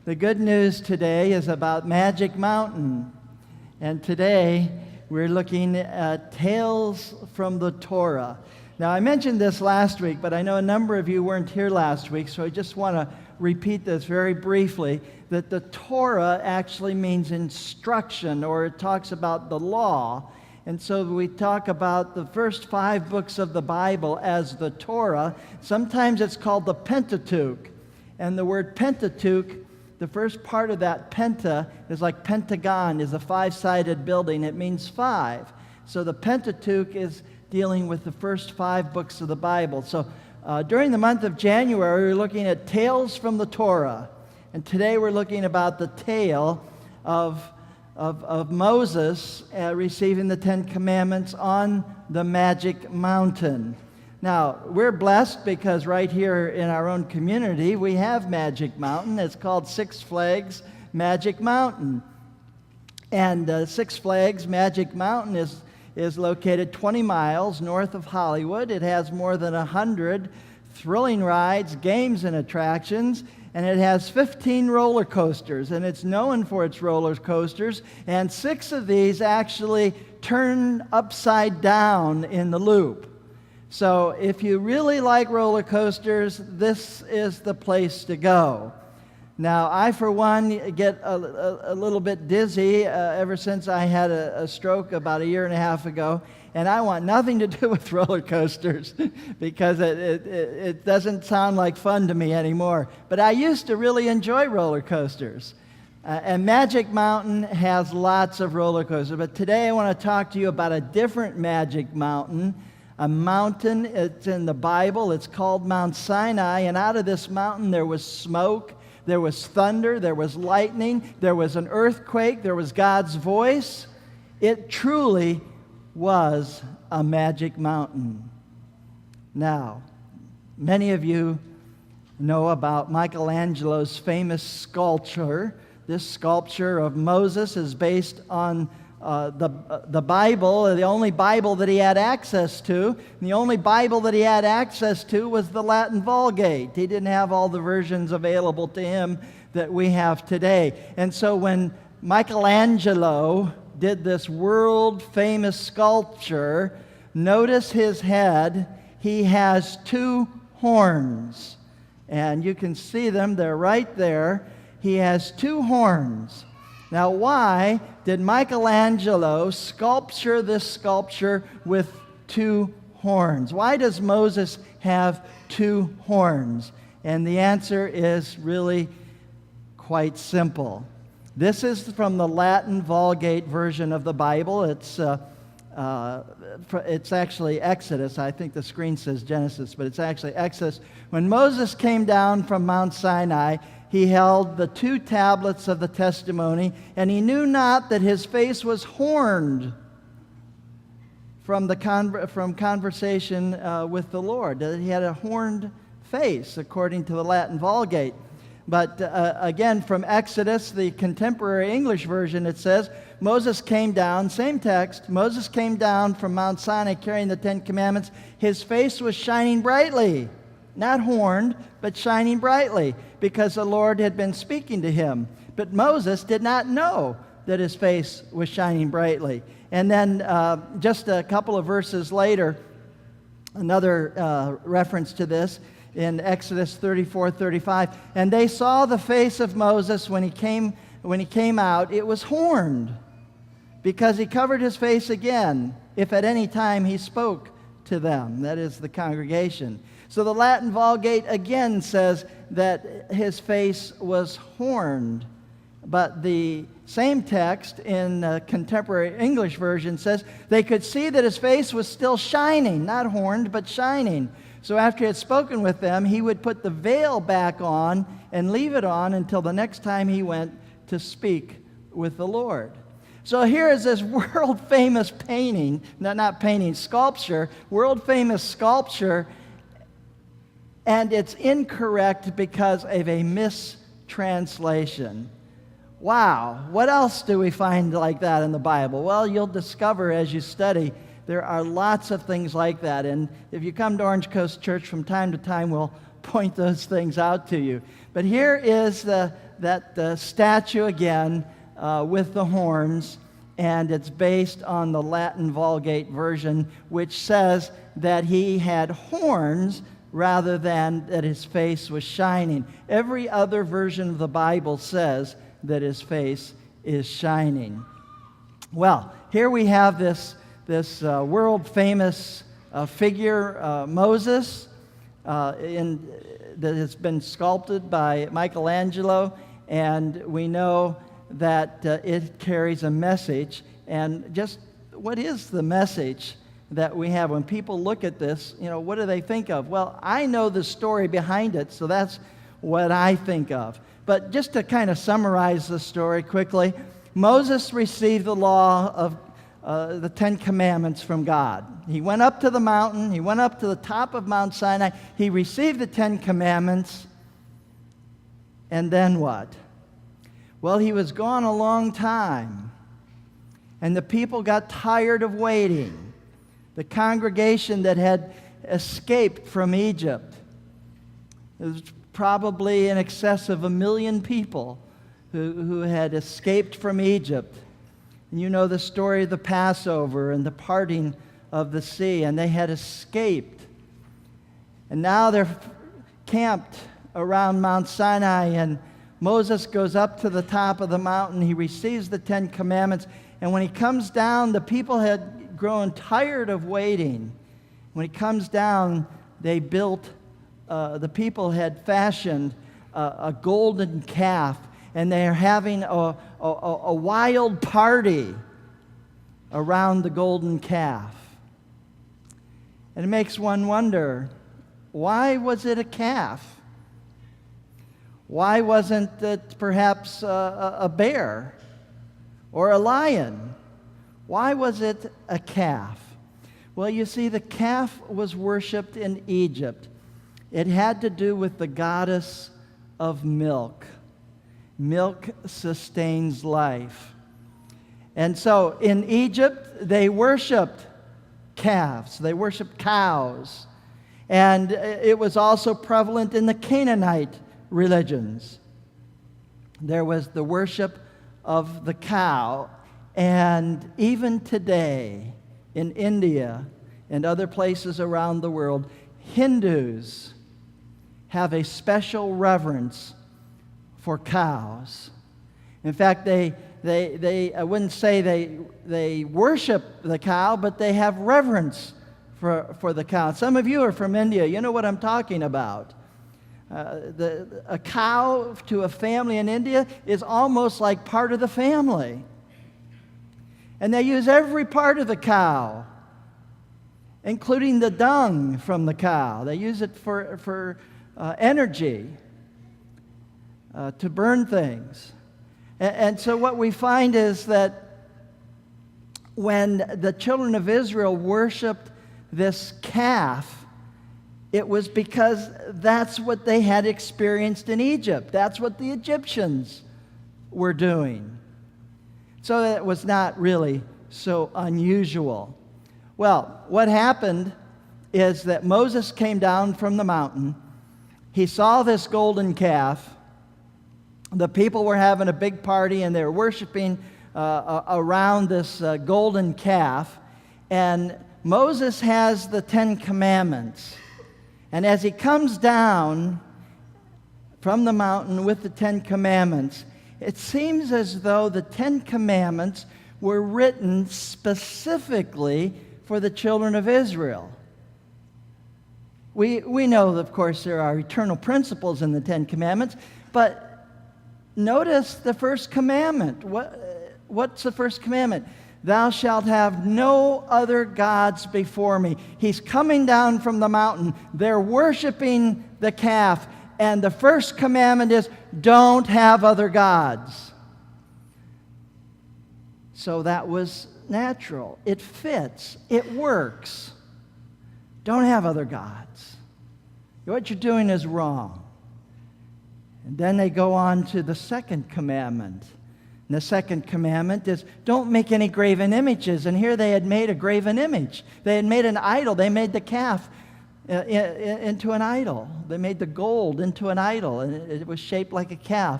The good news today is about Magic Mountain. And today we're looking at Tales from the Torah. Now, I mentioned this last week, but I know a number of you weren't here last week, so I just want to repeat this very briefly, that the Torah actually means instruction, or it talks about the law. And so we talk about the first 5 books of the Bible as the Torah. Sometimes it's called the Pentateuch. And the word Pentateuch, the first part of that penta is like pentagon, is a 5-sided building. It means 5. So the Pentateuch is dealing with the first 5 books of the Bible. So during the month of January, we're looking at Tales from the Torah. And today we're looking about the tale of Moses receiving the 10 Commandments on the Magic Mountain. Now, we're blessed because right here in our own community, we have Magic Mountain. It's called Six Flags Magic Mountain. And Six Flags Magic Mountain is located 20 miles north of Hollywood. It has more than 100 thrilling rides, games, and attractions. And it has 15 roller coasters, and it's known for its roller coasters. And 6 of these actually turn upside down in the loop. So if you really like roller coasters, this is the place to go. Now, I, for one, get a little bit dizzy ever since I had a stroke about 1.5 years ago, and I want nothing to do with roller coasters because it doesn't sound like fun to me anymore. But I used to really enjoy roller coasters. And Magic Mountain has lots of roller coasters. But today I want to talk to you about a different Magic Mountain. A mountain, it's in the Bible, it's called Mount Sinai, and out of this mountain there was smoke, there was thunder, there was lightning, there was an earthquake, there was God's voice. It truly was a magic mountain. Now, many of you know about Michelangelo's famous sculpture. This sculpture of Moses is based on the Bible, the only Bible that he had access to. And the only Bible that he had access to was the Latin Vulgate. He didn't have all the versions available to him that we have today. And so when Michelangelo did this world-famous sculpture, notice his head. He has 2 horns. And you can see them. They're right there. He has 2 horns. Now, why did Michelangelo sculpture this sculpture with 2 horns? Why does Moses have 2 horns? And the answer is really quite simple. This is from the Latin Vulgate version of the Bible. It's actually Exodus. I think the screen says Genesis, but it's actually Exodus. When Moses came down from Mount Sinai, he held the 2 tablets of the testimony, and he knew not that his face was horned from conversation with the Lord. That he had a horned face, according to the Latin Vulgate. But again, from Exodus, the contemporary English version, it says, Moses came down, same text, Moses came down from Mount Sinai carrying the 10 Commandments. His face was shining brightly. Not horned, but shining brightly, because the Lord had been speaking to him. But Moses did not know that his face was shining brightly. And then just a couple of verses later, another reference to this in Exodus 34:35. And they saw the face of Moses when he came out. It was horned, because he covered his face again, if at any time he spoke to them, that is the congregation. So the Latin Vulgate again says that his face was horned. But the same text in the contemporary English version says they could see that his face was still shining, not horned, but shining. So after he had spoken with them, he would put the veil back on and leave it on until the next time he went to speak with the Lord. So here is this world-famous painting, sculpture, world-famous sculpture, and it's incorrect because of a mistranslation. Wow, what else do we find like that in the Bible? Well, you'll discover as you study there are lots of things like that. And if you come to Orange Coast Church from time to time, we'll point those things out to you. But here is that statue again with the horns, and it's based on the Latin Vulgate version, which says that he had horns rather than that his face was shining. Every other version of the Bible says that his face is shining. Well, here we have this world-famous figure, Moses, that has been sculpted by Michelangelo, and we know that it carries a message. And just what is the message that we have? When people look at this, what do they think of? Well, I know the story behind it, so that's what I think of. But just to kind of summarize the story quickly, Moses received the law of the Ten Commandments from God. He went up to the mountain. He went up to the top of Mount Sinai. He received the Ten Commandments. And then what? Well, he was gone a long time. And the people got tired of waiting. The congregation that had escaped from Egypt, it was probably in excess of 1 million people who had escaped from Egypt. And you know the story of the Passover and the parting of the sea, and they had escaped. And now they're camped around Mount Sinai, and Moses goes up to the top of the mountain. He receives the Ten Commandments, and when he comes down, the people had grown tired of waiting. When he comes down, they built, the people had fashioned a golden calf, and they're having a wild party around the golden calf. And it makes one wonder, why was it a calf? Why wasn't it perhaps a bear or a lion? Why was it a calf? Well, you see, the calf was worshipped in Egypt. It had to do with the goddess of milk. Milk sustains life. And so in Egypt, they worshiped calves. They worshiped cows. And it was also prevalent in the Canaanite religions. There was the worship of the cow. And even today, in India and other places around the world, Hindus have a special reverence for cows. In fact, they I wouldn't say they worship the cow, but they have reverence for the cow. Some of you are from India. You know what I'm talking about. A cow to a family in India is almost like part of the family. And they use every part of the cow, including the dung from the cow. They use it for energy, to burn things. And so what we find is that when the children of Israel worshiped this calf, it was because that's what they had experienced in Egypt. That's what the Egyptians were doing. So that was not really so unusual. Well, what happened is that Moses came down from the mountain. He saw this golden calf. The people were having a big party, and they were worshiping around this golden calf. And Moses has the Ten Commandments. And as he comes down from the mountain with the Ten Commandments, it seems as though the Ten Commandments were written specifically for the children of Israel. We know, of course, there are eternal principles in the Ten Commandments, but notice the first commandment. What's the first commandment? Thou shalt have no other gods before me. He's coming down from the mountain. They're worshiping the calf. And the first commandment is, don't have other gods. So that was natural. It fits. It works. Don't have other gods. What you're doing is wrong. And then they go on to the second commandment. And the second commandment is, don't make any graven images. And here they had made a graven image. They had made an idol. They made the calf. into an idol. They made the gold into an idol, and it was shaped like a calf.